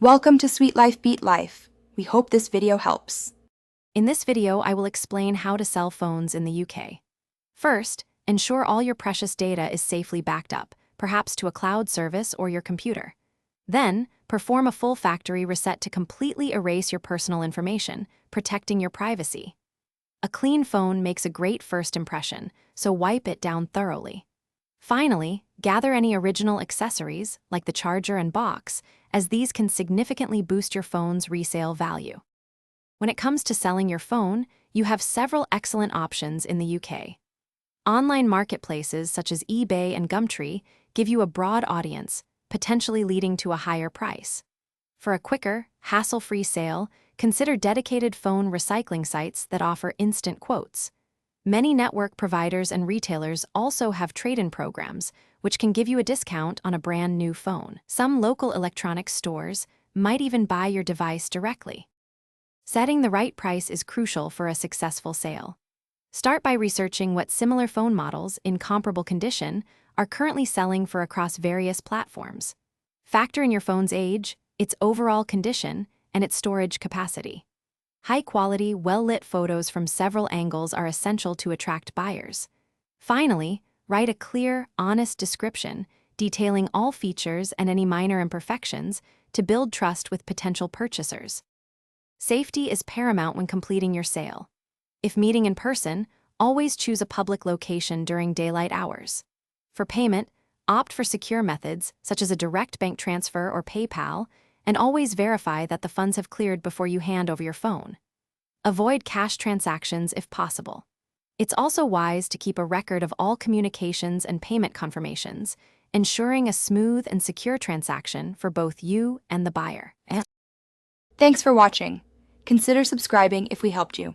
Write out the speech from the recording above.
Welcome to Sweet Life Beat Life. We hope this video helps. In this video, I will explain how to sell phones in the UK. First, ensure all your precious data is safely backed up, perhaps to a cloud service or your computer. Then, perform a full factory reset to completely erase your personal information, protecting your privacy. A clean phone makes a great first impression, so wipe it down thoroughly. Finally, gather any original accessories, like the charger and box, as these can significantly boost your phone's resale value. When it comes to selling your phone, you have several excellent options in the UK. Online marketplaces such as eBay and Gumtree give you a broad audience, potentially leading to a higher price. For a quicker, hassle-free sale, consider dedicated phone recycling sites that offer instant quotes. Many network providers and retailers also have trade-in programs, which can give you a discount on a brand new phone. Some local electronics stores might even buy your device directly. Setting the right price is crucial for a successful sale. Start by researching what similar phone models in comparable condition are currently selling for across various platforms. Factor in your phone's age, its overall condition, and its storage capacity. High-quality, well-lit photos from several angles are essential to attract buyers. Finally, write a clear, honest description detailing all features and any minor imperfections to build trust with potential purchasers. Safety is paramount when completing your sale. If meeting in person, always choose a public location during daylight hours. For payment, opt for secure methods such as a direct bank transfer or PayPal, and always verify that the funds have cleared before you hand over your phone. Avoid cash transactions if possible. It's also wise to keep a record of all communications and payment confirmations, ensuring a smooth and secure transaction for both you and the buyer. Thanks for watching. Consider subscribing if we helped you.